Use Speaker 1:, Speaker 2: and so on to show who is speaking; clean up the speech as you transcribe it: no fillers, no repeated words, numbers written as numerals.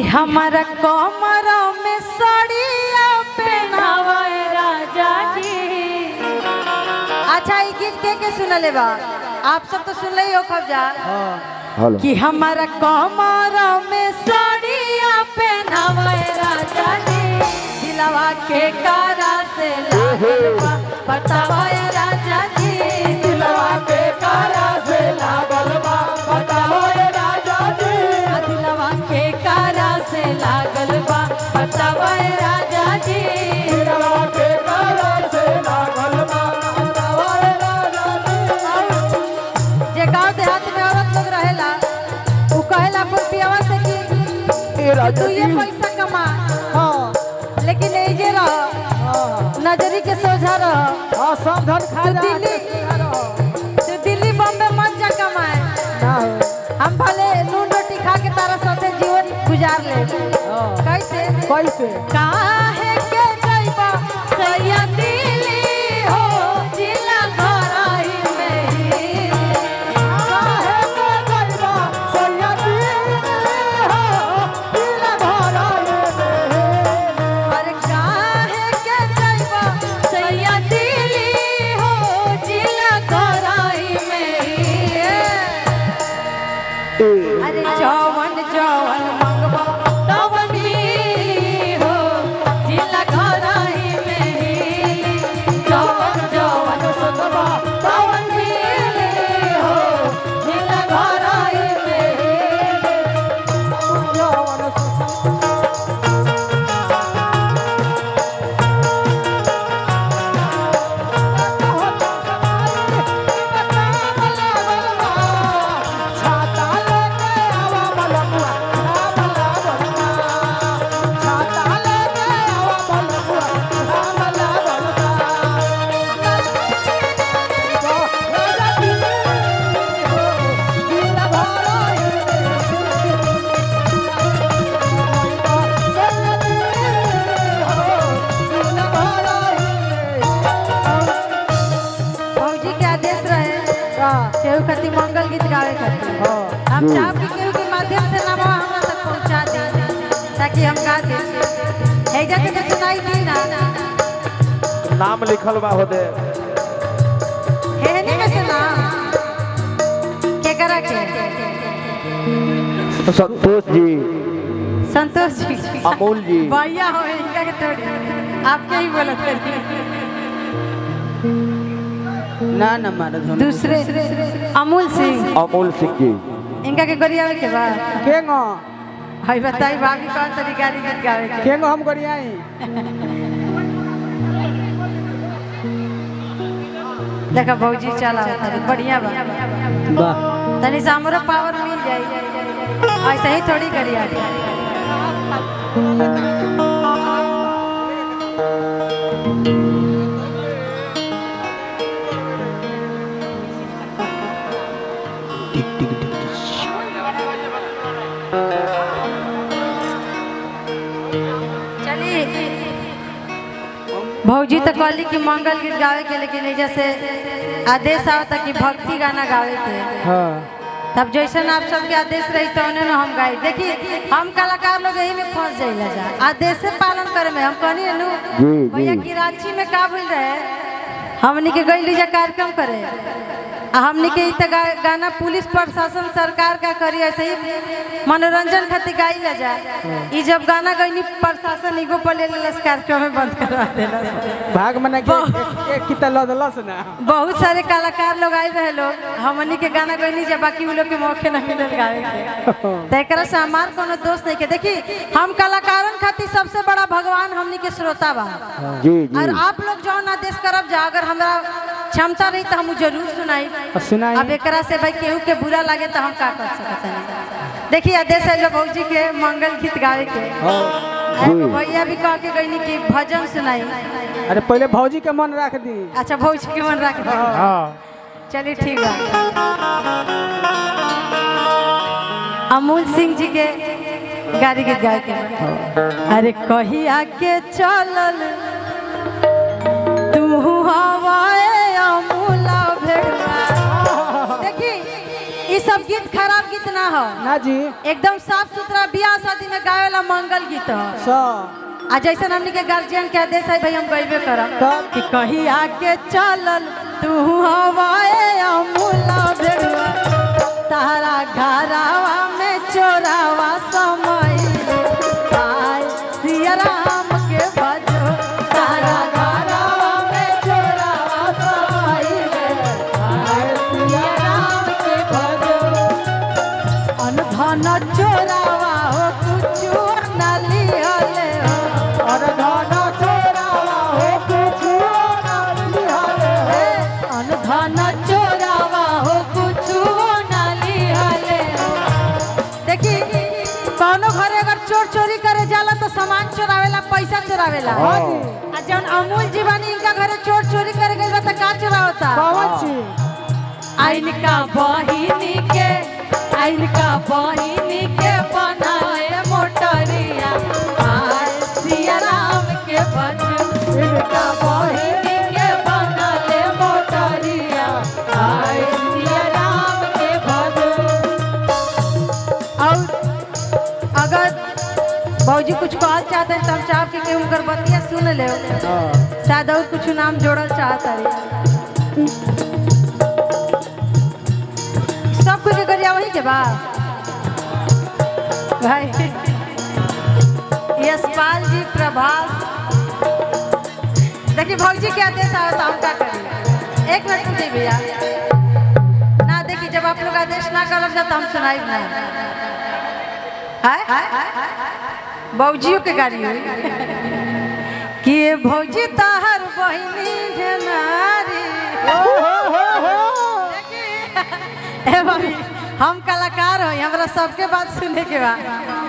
Speaker 1: हमारा कमर में साड़िया पहनावे राजा जी। अच्छा ये गीत के सुनले बा आप सब तो सुन ले हो खबजा कि हमारा कमर में साड़िया पहनावे राजा जी दिलवा के कारा से लागल बा बतावे राजा जी
Speaker 2: दिलवा के कारा से लागल बा बतावे राजा जी
Speaker 1: दिलवा के कारा से लागल बा बतावे राजा जी
Speaker 2: दिलवा के कारा से लागल बा बतावे राजा जी।
Speaker 1: जे गांव देहात में औरत लोग रहेला उ कहेला अपन पियावा से कि तू ये पैसा कमा लेकिन नहीं जे रह नजरी के सोझा रह
Speaker 2: सावधान खा जा
Speaker 1: तू दिल्ली बॉम्बे मत जा कमाए हम भले नून रोटी खा के तारा साथे जीवन गुजार ले कैसे
Speaker 2: कैसे
Speaker 1: काहे के जाइबा सैया दिल्ली हो जिला घराई में ही
Speaker 2: काहे के जाइबा सैया दिल्ली हो जिला घराई में
Speaker 1: अरे काहे के जाइबा सैया दिल्ली हो जिला घराई में ही अरे जवन जवन मंगवा तवन मिली हो जिला घराई में ही जवन जवन सोचबा तवन मिली हो जिला घराई में भौजी के आदेश रहे केहू खाती मंगल गीत गावे खातिर हम चाहब कि केहू के माध्यम से नवा हमरा तक पहुंचा दे ताकि हम गा दे हैजा से तो सुनाई दी ना
Speaker 2: नाम लिखल बा होदे
Speaker 1: हेने में से ना के करा के
Speaker 2: संतोष जी
Speaker 1: संतोष जी
Speaker 2: अमूल जी
Speaker 1: भैया हो इनका के थोड़ी आपके ही बोलत है
Speaker 2: ना ना मार
Speaker 1: दूसरे अमूल सिंह
Speaker 2: जी
Speaker 1: इनका के गरियावे के बाद
Speaker 2: केंगो
Speaker 1: हई बताई भाभी कौन तरीका गीत गावे के
Speaker 2: केंगो हम गरियाई
Speaker 1: देखा भौजी चला बढ़िया बा
Speaker 2: वाह
Speaker 1: तनी से हमरो पावर मिल जाई ऐसे ही थोड़ी गरिया
Speaker 2: टिक टिक टिक
Speaker 1: चली भौजी तो कहली कि मंगल गीत गावे के लेकिन जैसे आदेश आवता कि भक्ति गाना गावे के
Speaker 2: हां
Speaker 1: तब जैसे आप सबके आदेश रही तो उन्हें हम गाई देखिए हम कलाकार लोग यही में फंस जाइला जा आदेश से पालन करे में हम कहनी नु भैया की रांची में का भइल रहे हमनी के गई लीजा कार्यक्रम करे हमनी के इत गाना पुलिस प्रशासन सरकार का करी ऐसे ही मनोरंजन खातिर गाई ला जा ई जब गाना गईनी प्रशासन इगो पर ले लेलस कार्यक्रम में बंद करवा देलस
Speaker 2: भाग मना के एक किता लदलस ना
Speaker 1: बहुत सारे कलाकार लोग आए रहे लोग हमनी के गाना गईनी जब बाकी उ लोग के मौके ना मिलल गावे के त एकरा से हमार कोनो दोष नहीं के देखी हम कलाकारन खातिर सबसे बड़ा भगवान हमनी के श्रोता बा
Speaker 2: जी
Speaker 1: और आप लोग जौन आदेश करब जा अगर हमरा क्षमता रही तो हम जरूर सुनाई
Speaker 2: सुनाई
Speaker 1: अब एकरा से भाई केहू के बुरा लगे तो हम का कर सकते हैं देखिए आदेश है भौजी के मंगल गीत गावे के भैया भी कह के गईनी कि भजन सुनाई
Speaker 2: अरे पहले भौजी के मन रख दी
Speaker 1: अच्छा भौजी के मन रख दी चलिए ठीक है अमूल सिंह जी के गाड़ी गीत गावे के अरे कहिया के चलल तू हवाए अमूला भेड़वा देखी सब गीत खराब गीत ना हो
Speaker 2: ना जी
Speaker 1: एकदम साफ सुथरा बियाह शादी में गावे वाला मंगल गीत हो
Speaker 2: सो
Speaker 1: आ जैसे हमने के गार्जियन के आदेश है भाई हम गईबे करब
Speaker 2: तब
Speaker 1: कि कहीं आके चलल तू हवाए अमूला भेड़ुआ तारा घरावा में चोरावा समय आय सिया राम के भजो तारा घरावा में चोरावा समय आय सिया राम के भजो अनधन चोरावा हो कुछु न लिहले हो
Speaker 2: और गाना चोरावा हो कुछ ना लिहाले हो
Speaker 1: अनधन चोरावा हो कुछु न लिहले देखी कौनो घरे अगर चोर चोरी करे जाला तो सामान चोरावेला पैसा चोरावेला
Speaker 2: हाँ जी।
Speaker 1: आ जौन अमूल जीवानी इनका घरे चोर चोरी करे गइल बा त का चोरावता
Speaker 2: कौन सी
Speaker 1: आइन का बहिनी के बनाए मोटरिया आय सिया राम के भजो
Speaker 2: इनका
Speaker 1: बहिनी के बनाले मोटरिया आय सिया राम के भजो और अगर भौजी कुछ कहल चाहते हैं तो हम चाहब कि उनकर बतिया सुन ले शायद और कुछ नाम जोड़ल चाहता है सब कुछ करिया वही के बाद भाई यशपाल जी प्रभास देखिए भौजी के आदेश आया तो हम क्या करें एक मिनट सुनिए भैया ना देखिए जब आप लोग आदेश ना करब तो हम सुनाई नहीं भौजियों के गाड़ी हुई कि भौजी ताहर बहिनी ढेनारी देखिए, ए भाभी हम कलाकार हो हमरा सबके बात सुने के बा